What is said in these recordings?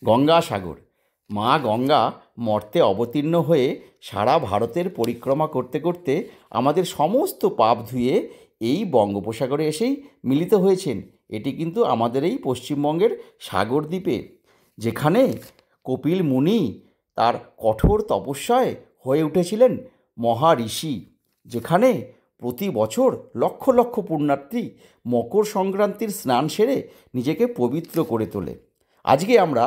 গঙ্গাসাগর। মা গঙ্গা মর্তে অবতীর্ণ হয়ে সারা ভারতের পরিক্রমা করতে করতে আমাদের সমস্ত পাপ ধুয়ে এই বঙ্গোপসাগরে এসেই মিলিত হয়েছেন। এটি কিন্তু আমাদের এই পশ্চিমবঙ্গের সাগর দ্বীপে, যেখানে কপিল মুনি তার কঠোর তপস্যায় হয়ে উঠেছিলেন মহাঋষি, যেখানে প্রতি বছর লক্ষ লক্ষ পুণ্যার্থী মকর সংক্রান্তির স্নান সেরে নিজেকে পবিত্র করে তোলে। আজকে আমরা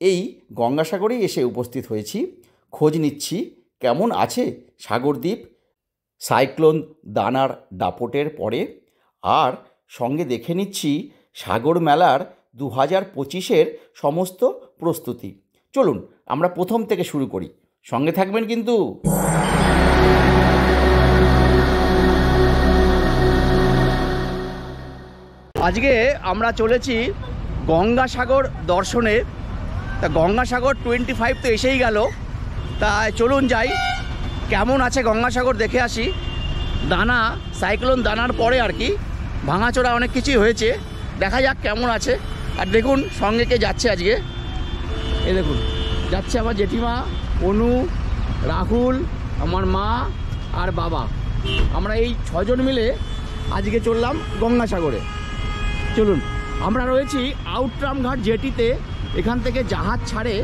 এই গঙ্গাসাগরেই এসে উপস্থিত হয়েছি, খোঁজ নিচ্ছি কেমন আছে সাগরদ্বীপ সাইক্লোন দানার দাপটের পরে, আর সঙ্গে দেখে নিচ্ছি সাগর মেলার 2025-এর সমস্ত প্রস্তুতি। চলুন আমরা প্রথম থেকে শুরু করি, সঙ্গে থাকবেন কিন্তু। আজকে আমরা চলেছি গঙ্গাসাগর দর্শনে। তা গঙ্গাসাগর 25 তো এসেই গেল, তাই চলুন যাই, কেমন আছে গঙ্গাসাগর দেখে আসি। দানা সাইক্লোন দানার পরে আর কি ভাঙাচোরা অনেক কিছুই হয়েছে, দেখা যাক কেমন আছে। আর দেখুন সঙ্গে কে যাচ্ছে আজকে, এ দেখুন যাচ্ছে আমার জেঠিমা, অনু, রাহুল, আমার মা আর বাবা। আমরা এই 6 জন মিলে আজকে চললাম গঙ্গাসাগরে। চলুন, আমরা রয়েছি আউটরাম ঘাট জেটিতে। এখান থেকে জাহাজ ছাড়ে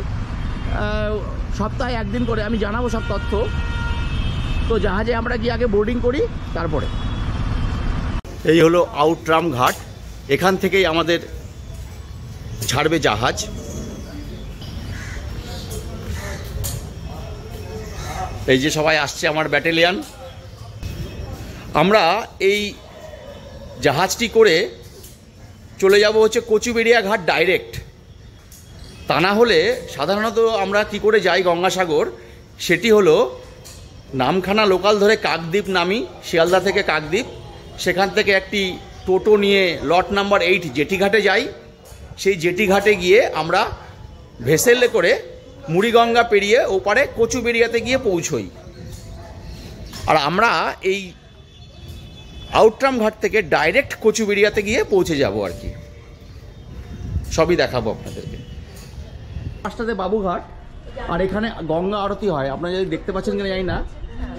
সপ্তাহে 1 দিন করে, আমি জানাবো সব তথ্য। তো জাহাজে আমরা গিয়ে আগে বোর্ডিং করি, তারপরে। এই হলো আউটরাম ঘাট, এখান থেকেই আমাদের ছাড়বে জাহাজ। এই যে সবাই আসছে আমার ব্যাটালিয়ান। আমরা এই জাহাজটি করে চলে যাব হচ্ছে কচুবেড়িয়া ঘাট ডাইরেক্ট। তা না হলে সাধারণত আমরা কি করে যাই গঙ্গাসাগর, সেটি হলো নামখানা লোকাল ধরে কাকদ্বীপ নামি, শিয়ালদা থেকে কাকদ্বীপ, সেখান থেকে একটি টোটো নিয়ে লট নাম্বার 8 জেটিঘাটে যাই। সেই জেটিঘাটে গিয়ে আমরা ভেসেলে করে মুড়িগঙ্গা পেরিয়ে ওপারে কচুবেড়িয়াতে গিয়ে পৌঁছই। আর আমরা এই আউটরাম ঘাট থেকে ডাইরেক্ট কচুবেড়িয়াতে গিয়ে পৌঁছে যাব আর কি, সবই দেখাবো আপনাদেরকে। রাস্তাতে বাবুঘাট, আর এখানে গঙ্গা আরতি হয়। আপনারা যদি দেখতে পাচ্ছেন কিনা জানি না,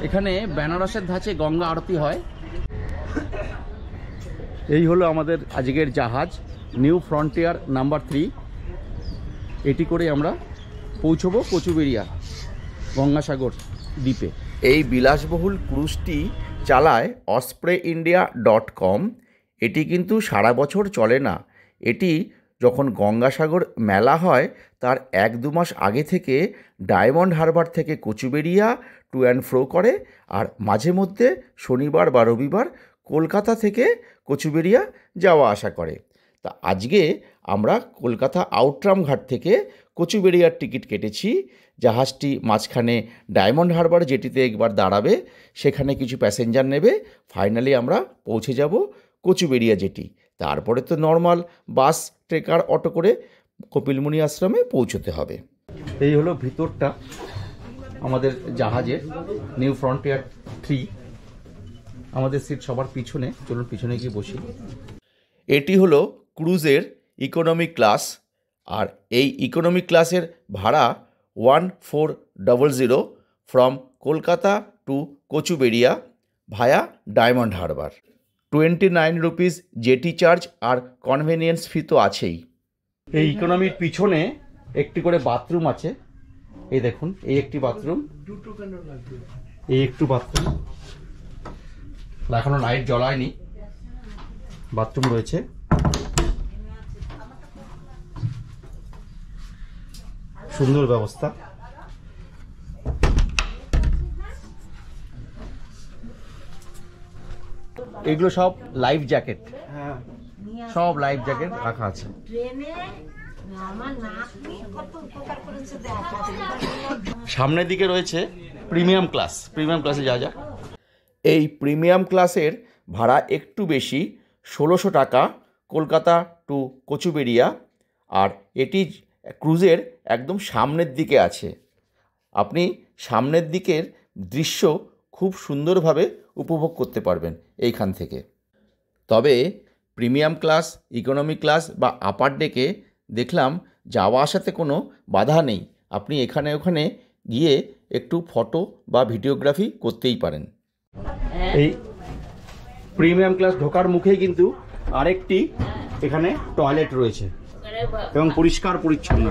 এখানে বেনারসের ধাঁচে গঙ্গা আরতি হয়। এই হলো আমাদের আজকের জাহাজ নিউ ফ্রন্টিয়ার নাম্বার 3। এটি করে আমরা পৌঁছবো কচুবেড়িয়া গঙ্গাসাগর দ্বীপে। এই বিলাসবহুল ক্রুজটি চালায় ospreyindia.com। এটি কিন্তু সারা বছর চলে না, এটি যখন গঙ্গাসাগর মেলা হয় তার 1-2 মাস আগে থেকে ডায়মন্ড হারবার থেকে কচুবেড়িয়া টু অ্যান্ড ফ্রো করে, আর মাঝে মধ্যে শনিবার বা রবিবার কলকাতা থেকে কচুবেড়িয়া যাওয়া আসা করে। তা আজকে আমরা কলকাতা আউটরাম ঘাট থেকে কচুবেড়িয়ার টিকিট কেটেছি। জাহাজটি মাঝখানে ডায়মন্ড হারবার জেটিতে একবার দাঁড়াবে, সেখানে কিছু প্যাসেঞ্জার নেবে, ফাইনালি আমরা পৌঁছে যাব কচুবেড়িয়া জেটি। তারপরে তো নর্মাল বাস, ট্রেকার, অটো করে কপিলমুনি আশ্রমে পৌঁছতে হবে। এই হলো ভিতরটা আমাদের জাহাজের, নিউ ফ্রন্টিয়ার 3। আমাদের সিট সবার পিছনে, চলুন পিছনে গিয়ে বসি। এটি হলো ক্রুজের ইকোনমি ক্লাস, আর এই ইকোনমি ক্লাসের ভাড়া 1400 from Kolkata to Kochuberia via Diamond Harbour. 29 rupees jetty charge, আর কনভেনিয়েন্স ফি তো আছেই। এই ইকোনমির পিছনে একটি করে বাথরুম আছে, এই দেখুন, এই একটি বাথরুম, এই একটু বাথরুম, এখনো লাইট জ্বলায়নি, বাথরুম রয়েছে। সুন্দর ব্যবস্থা। এগুলো সব লাইফ জ্যাকেট, সব লাইফ জ্যাকেট রাখা আছে। সামনের দিকে রয়েছে প্রিমিয়াম ক্লাস, প্রিমিয়াম ক্লাসে যা যা। এই প্রিমিয়াম ক্লাসের ভাড়া একটু বেশি, 1600 টাকা কলকাতা টু কচুবেড়িয়া, আর এটি ক্রুজের একদম সামনের দিকে আছে। আপনি সামনের দিকের দৃশ্য খুব সুন্দরভাবে উপভোগ করতে পারবেন এইখান থেকে। তবে প্রিমিয়াম ক্লাস, ইকোনমি ক্লাস বা আপার ডেকে দেখলাম যাওয়া আসাতে কোনো বাধা নেই, আপনি এখানে ওখানে গিয়ে একটু ফটো বা ভিডিওগ্রাফি করতেই পারেন। এই প্রিমিয়াম ক্লাস ঢোকার মুখেই কিন্তু আরেকটি এখানে টয়লেট রয়েছে এবং পরিষ্কার পরিচ্ছন্ন,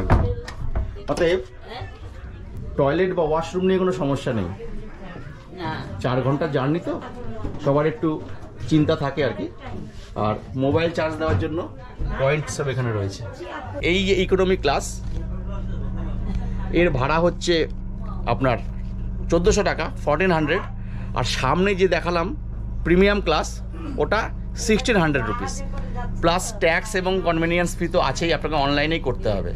অতএব টয়লেট বা ওয়াশরুম নিয়ে কোনো সমস্যা নেই। 4 ঘন্টার জার্নি তো সবার একটু চিন্তা থাকে আর কি। আর মোবাইল চার্জ দেওয়ার জন্য পয়েন্ট সব এখানে রয়েছে। এই যে ইকোনমি ক্লাস, এর ভাড়া হচ্ছে আপনার 1400 টাকা, 1400। আর সামনে যে দেখালাম প্রিমিয়াম ক্লাস, ওটা 1600 রুপিস, প্লাস ট্যাক্স এবং কনভেনিয়েন্স ফি তো আছেই, আপনাকে অনলাইনেই করতে হবে।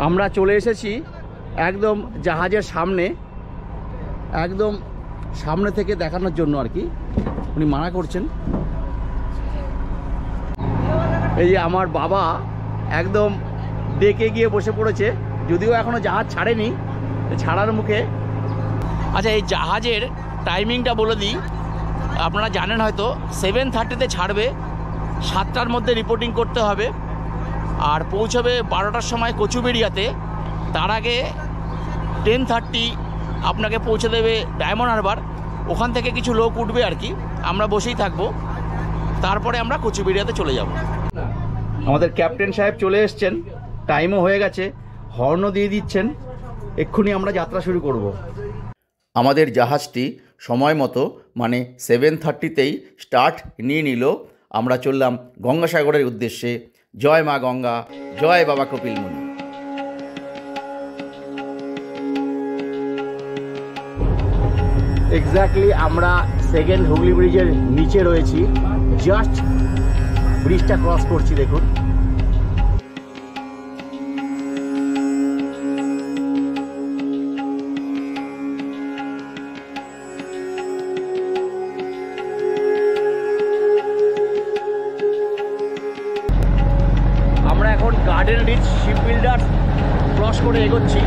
আমরা চলে এসেছি একদম জাহাজের সামনে, একদম সামনে থেকে দেখানোর জন্য আর কি। উনি মানা করছেন। এই যে আমার বাবা একদম ডেকে গিয়ে বসে পড়েছে, যদিও এখনো জাহাজ ছাড়েনি, ছাড়ার মুখে। আচ্ছা, এই জাহাজের টাইমিংটা বলে দিই, আপনারা জানেন হয়তো 7:30-তে ছাড়বে, 7টার মধ্যে রিপোর্টিং করতে হবে, আর পৌঁছবে 12টার সময় কচুবেড়িয়াতে। তার আগে 10:30 আপনাকে পৌঁছে দেবে ডায়মন্ড হারবার। ওখান থেকে কিছু লোক উঠবে আর কি, আমরা বসেই থাকবো, তারপরে আমরা কচুবেড়িয়াতে চলে যাব। আমাদের ক্যাপ্টেন সাহেব চলে এসছেন, টাইমও হয়ে গেছে, হর্নও দিয়ে দিচ্ছেন, এক্ষুনি আমরা যাত্রা শুরু করব। আমাদের জাহাজটি সময় মতো মানে 7:30তেই স্টার্ট নিয়ে নিল। আমরা চললাম গঙ্গাসাগরের উদ্দেশ্যে। জয় মা গঙ্গা, জয় বাবা কপিলমুনি। এক্স্যাক্টলি আমরা সেকেন্ড হুগলি ব্রিজের নিচে রয়েছি, জাস্ট ব্রিজটা ক্রস করছি। দেখুন, আমরা এখন Garden Reach Shipbuilders cross করে এগোচ্ছি।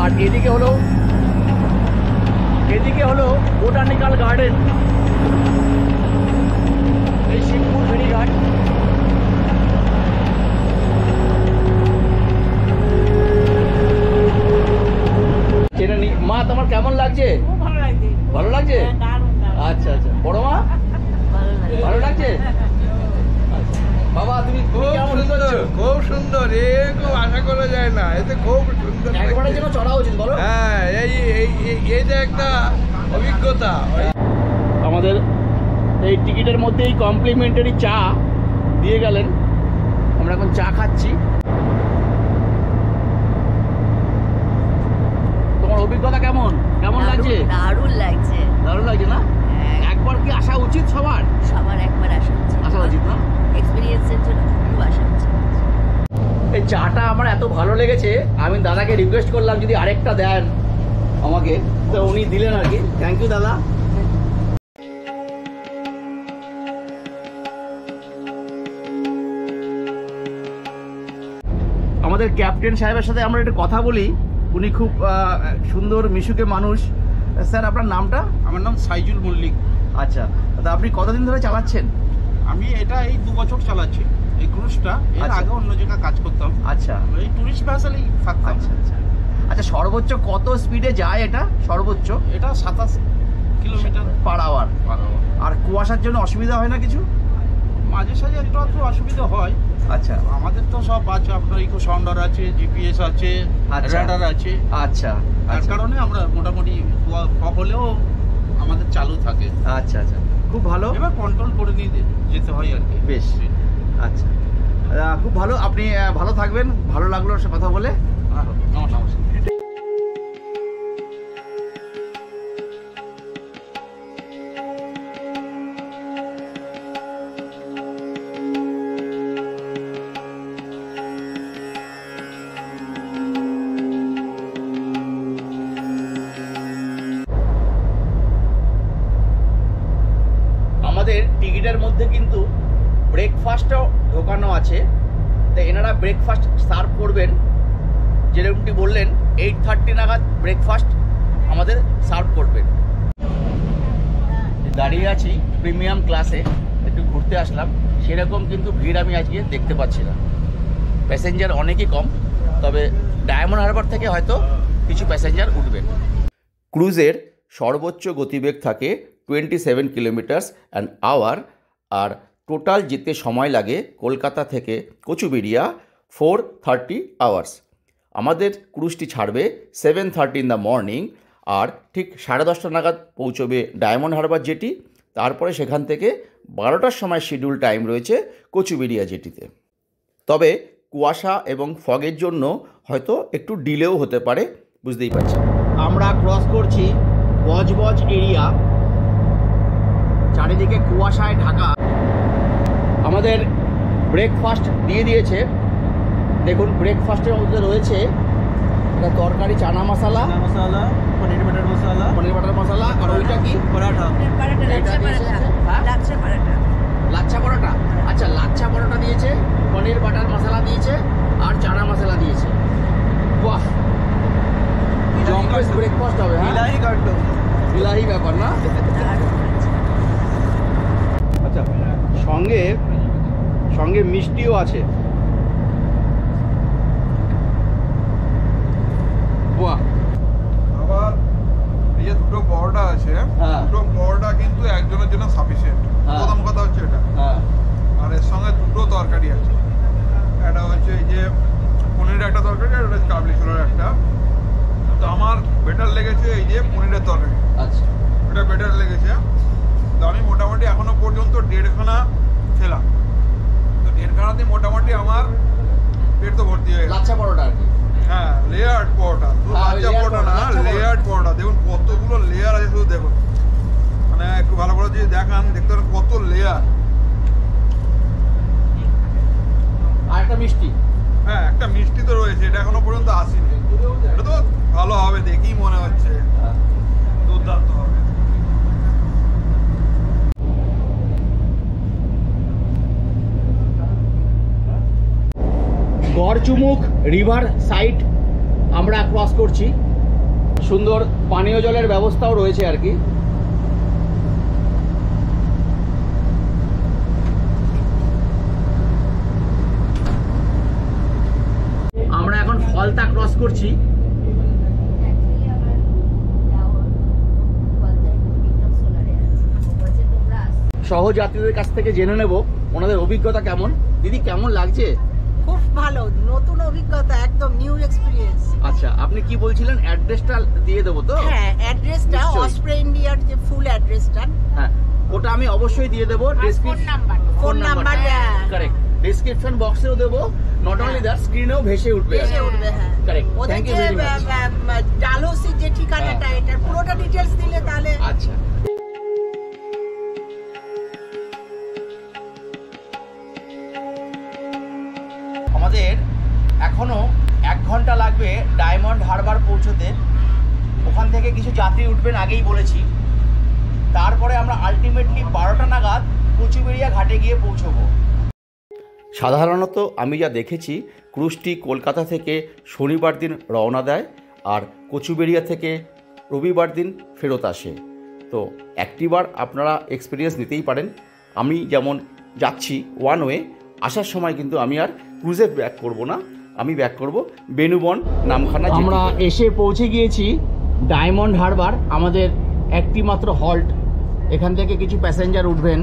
আর এদিকে হলো বোটানিক্যাল গার্ডেন, এই শিবপুর ফেরিঘাট। মা, তোমার কেমন লাগছে? ভালো লাগছে? আচ্ছা আচ্ছা, বড় মা ভালো লাগছে? বাবা তুমি খুব সুন্দর, এরকম আশা করা যায় না, এতে খুব সুন্দর, একবারের জন্য চড়া উচিত বলো। হ্যাঁ, এই যে একটা অভিজ্ঞতা। আমাদের এই টিকিটের মধ্যেই কমপ্লিমেন্টারি চা দিয়ে গেলেন, আমরা এখন চা খাচ্ছি। তোমার অভিজ্ঞতা কেমন লাগছে? দারুণ লাগছে, দারুণ লাগছে না? একবার কি আসা উচিত? সবার একবার আসা উচিত না? এক্সপেরিয়েন্সের জন্য খুব আসা উচিত। এই চাটা আমার এত ভালো লেগেছে, আমি দাদাকে রিকোয়েস্ট করলাম যদি আরেকটা দেন আমাকে, তো উনি দিলেন আর কি। থ্যাংক ইউ দাদা। আমাদের ক্যাপ্টেন সাহেবের সাথে আমরা একটু কথা বলি, উনি খুব সুন্দর মিশুকে মানুষ। স্যার, আপনার নামটা? আমার নাম সাইজুল মল্লিক। আচ্ছা দাদা, আপনি কতদিন ধরে চালাচ্ছেন? আমি এটা এই 2 বছর চালাচ্ছি এই ক্রুজটা। এর আগে অন্য জায়গায় কাজ করতাম। আচ্ছা, এই টুরিস্ট ভ্যাসেলেই থাকতাম। আচ্ছা আচ্ছা আচ্ছা, সর্বোচ্চ কত স্পিডে যায় এটা? সর্বোচ্চ এটা 27 কিলোমিটার পার আওয়ার। আর কুয়াশার জন্য অসুবিধা হয় না কিছু? মাঝে সাঝে একটু অসুবিধা হয়। আচ্ছা, আমাদের তো সব আছে, আপনার ইকো সাউন্ডার আছে, জিপিএস আছে, রেডার আছে। আচ্ছা, তার কারণে আমরা মোটামুটি ফগ হলেও আমাদের চালু থাকে। আচ্ছা আচ্ছা, খুব ভালো। এবার কন্ট্রোল করে নিয়ে যেতে হয় আর কি। বেশ, আচ্ছা, খুব ভালো। আপনি ভালো থাকবেন, ভালো লাগলো কথা বলে। নমস্কার। আমাদের টিকিটের মধ্যে কিন্তু ব্রেকফাস্টও ঢোকানো আছে, তো এনারা ব্রেকফাস্ট সার্ভ করবেন। যেরকমটি বললেন 8:30 নাগাদ ব্রেকফাস্ট আমাদের সার্ভ করবেন। দাঁড়িয়ে আছি প্রিমিয়াম ক্লাসে, একটু ঘুরতে আসলাম, সেরকম কিন্তু ভিড় আমি আজকে দেখতে পাচ্ছি না। প্যাসেঞ্জার অনেকই কম, তবে ডায়মন্ড হারবার থেকে হয়তো কিছু প্যাসেঞ্জার উঠবেন। ক্রুজের সর্বোচ্চ গতিবেগ থাকে 27 কিলোমিটার অ্যান আওয়ার, আর টোটাল যেতে সময় লাগে কলকাতা থেকে কচুবেড়িয়া 430 আওয়ার্স। আমাদের ক্রুজটি ছাড়বে 7:30 ইন দ্য মর্নিং, আর ঠিক 10:30 নাগাদ পৌঁছবে ডায়মন্ড হারবার জেটি। তারপরে সেখান থেকে 12টার সময় শিডিউল টাইম রয়েছে কচুবেড়িয়া জেটিতে। তবে কুয়াশা এবং ফগের জন্য হয়তো একটু ডিলেও হতে পারে, বুঝতেই পারছি। আমরা ক্রস করছি বজবজ এরিয়া, চারিদিকে কুয়াশায় ঢাকা। আমাদের ব্রেকফাস্ট দিয়ে দিয়েছে, দেখুন ব্রেকফাস্টের মধ্যে রয়েছে একটা তরকারি, চানা মশলা, পনির বাটার মশলা, আর ওইটা কি পরাঠা। লাচ্ছা পরোটা। আচ্ছা, লাচ্ছা পরোটা দিয়েছে, পনির বাটার মশলা দিয়েছে, আর চানা মশলা দিয়েছে। বাহ, জম্পেস ব্রেকফাস্ট হবে। হ্যাঁ, ইলাহি ব্যাপার না? আচ্ছা, সঙ্গে মিষ্টিও আছে। বাহ, আবার এই যে দুটো পরোটা আছে, হ্যাঁ। দুটো পরোটা কিন্তু একজনের জন্য সাফিসিয়েন্ট। হ্যাঁ। প্রথম কথা হচ্ছে এটা। হ্যাঁ, আর এর সঙ্গে দুটো তরকারি আছে, একটা হচ্ছে এই যে পনিরের একটা তরকারি, আর একটা কাবলি ছোলার একটা। তো আমার বেটার লেগেছে এই যে পনিরের তরকারি, আচ্ছা, এটা বেটার লেগেছে। তো আমি মোটামুটি এখনো পর্যন্ত 1.5খানা খেলাম, তো 1.5খানাতে মোটামুটি আমার পেট তো ভর্তি হয়ে গেছে। লাচ্ছা পরোটা আর কি। হ্যাঁ, লেয়ার্ড পরোটা, শুধু হ্যাঁ, লাচ্চা layered পরোটা না, পরোটা, লাচ্ছা লেয়ার্ড পরোটা। দেখুন কতগুলো লেয়ার আছে, শুধু দেখুন, মানে একটু ভালো করে যদি দেখান দেখতে পারেন কত লেয়ার। আর একটা মিষ্টি। হ্যাঁ, একটা মিষ্টি তো রয়েছে, এটা এখনো পর্যন্ত আসেনি। এটা তো ভালো হবে, দেখেই মনে হচ্ছে দুর্দান্ত হবে। গড়চুমুক রিভার সাইড আমরা ক্রস করছি, সুন্দর পানীয় জলের ব্যবস্থাও রয়েছে আর কি। আমরা এখন ফলতা ক্রস করছি। সহযাত্রীদের কাছ থেকে জেনে নেব ওনাদের অভিজ্ঞতা কেমন। দিদি, কেমন লাগছে? খুব ভালো, নতুন অভিজ্ঞতা, একদম নিউ এক্সপেরিয়েন্স। আচ্ছা, আপনি কি বলছিলেন? অ্যাড্রেসটা দিয়ে দেবো তো? হ্যাঁ, অ্যাড্রেসটা নিশ্চয়ই। অসপ্রে ইন্ডিয়ার যে ফুল অ্যাড্রেসটা, হ্যাঁ, ওটা আমি অবশ্যই দিয়ে দেবো। ফোন নাম্বার কারেক্ট, ডেসক্রিপশন বক্সেও দেবো। নট অনলি দ্যাট, স্ক্রিনেও ভেসে উঠবে। এসে উঠবে। হ্যাঁ, কারেক্ট, ওদের থ্যাংক ইউ যে ভেরি মাচ। ডালহৌসির যে ঠিকানাটা, এটার পুরোটা ডিটেলস দিলে তাহলে। আচ্ছা, আমাদের এখনো 1 ঘন্টা লাগবে ডায়মন্ড হারবার পৌঁছতে। ওখান থেকে কিছু যাত্রী উঠবেন, আগেই বলেছি। তারপরে আমরা আলটিমেটলি 12টা নাগাদ কচুবেড়িয়া ঘাটে গিয়ে পৌঁছবো। সাধারণত আমি যা দেখেছি, ক্রুজটি কলকাতা থেকে শনিবার দিন রওনা দেয় আর কচুবেড়িয়া থেকে রবিবার দিন ফেরত আসে। তো একটিবার আপনারা এক্সপিরিয়েন্স নিতেই পারেন। আমি যেমন যাচ্ছি ওয়ান ওয়ে, আসার সময় কিন্তু আমি আর ক্রুজে ব্যাক করব না, আমি ব্যাক করব বেনুবন নামখানা। আমরা এসে পৌঁছে গিয়েছি ডায়মন্ড হারবার, আমাদের একটি মাত্র হল্ট। এখান থেকে কিছু প্যাসেঞ্জার উঠবেন।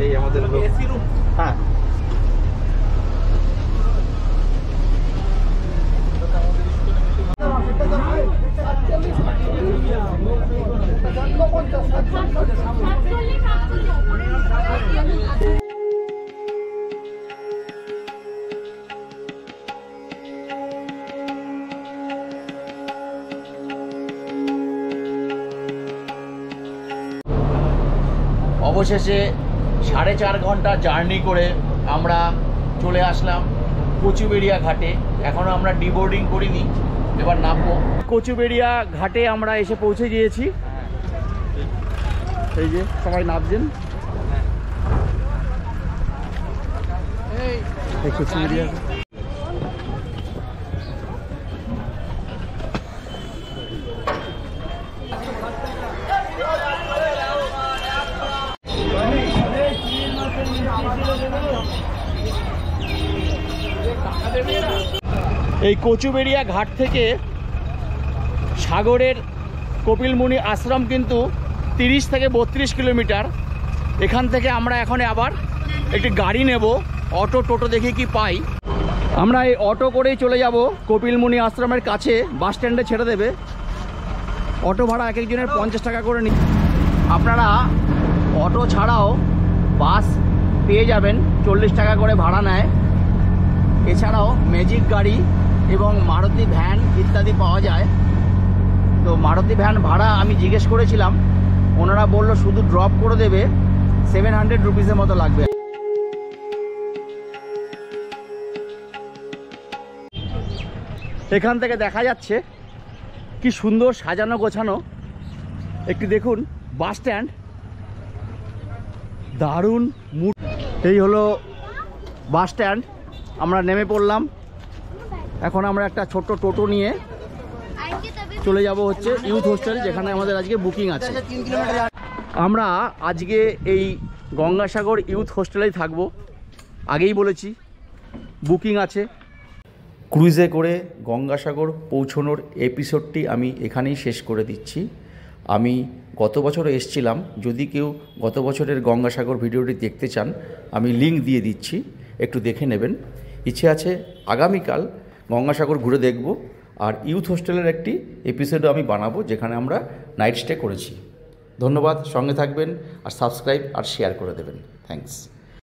এই আমাদের এসি রুম। হ্যাঁ, অবশেষে 4.5 ঘন্টা জার্নি করে আমরা চলে আসলাম কচুবেড়িয়া ঘাটে। এখনও আমরা ডিবোর্ডিং করিনি, এবার নামবো। কচুবেড়িয়া ঘাটে আমরা এসে পৌঁছে গিয়েছি। এই যে সবাই নামছেন। কচুবেড়িয়া এই কচুবেড়িয়া ঘাট থেকে সাগরের কপিলমুনি আশ্রম কিন্তু 30 থেকে 32 কিলোমিটার। এখান থেকে আমরা এখন আবার একটি গাড়ি নেব, অটো টোটো দেখি কি পাই। আমরা এই অটো করেই চলে যাব কপিলমুনি আশ্রমের কাছে, বাস স্ট্যান্ডে ছেড়ে দেবে। অটো ভাড়া এক একজনের 50 টাকা করে নি। আপনারা অটো ছাড়াও বাস পেয়ে যাবেন, 40 টাকা করে ভাড়া নেয়। এছাড়াও ম্যাজিক গাড়ি এবং মারুতি ভ্যান ইত্যাদি পাওয়া যায়। তো মারুতি ভ্যান ভাড়া আমি জিজ্ঞেস করেছিলাম, ওনারা বলল শুধু ড্রপ করে দেবে 700 রুপিসের মতো লাগবে। এখান থেকে দেখা যাচ্ছে কি সুন্দর সাজানো গোছানো। একটু দেখুন বাস স্ট্যান্ড, দারুণ মুড। এই হলো বাস স্ট্যান্ড, আমরা নেমে পড়লাম। এখন আমরা একটা ছোট্ট টোটো নিয়ে চলে যাব হচ্ছে ইউথ হোস্টেল, যেখানে আমাদের আজকে বুকিং আছে। আমরা আজকে এই গঙ্গাসাগর ইউথ হোস্টেলেই থাকবো, আগেই বলেছি বুকিং আছে। ক্রুজে করে গঙ্গাসাগর পৌঁছানোর এপিসোডটি আমি এখানেই শেষ করে দিচ্ছি। আমি গত বছর এসেছিলাম, যদি কেউ গত বছরের গঙ্গাসাগর ভিডিওটি দেখতে চান আমি লিংক দিয়ে দিচ্ছি, একটু দেখে নেবেন। ইচ্ছে আছে আগামীকাল গঙ্গাসাগর ঘুরে দেখব, আর ইউথ হোস্টেলের একটি এপিসোডও আমি বানাবো যেখানে আমরা নাইট স্টে করেছি। ধন্যবাদ, সঙ্গে থাকবেন আর সাবস্ক্রাইব আর শেয়ার করে দেবেন। থ্যাঙ্কস।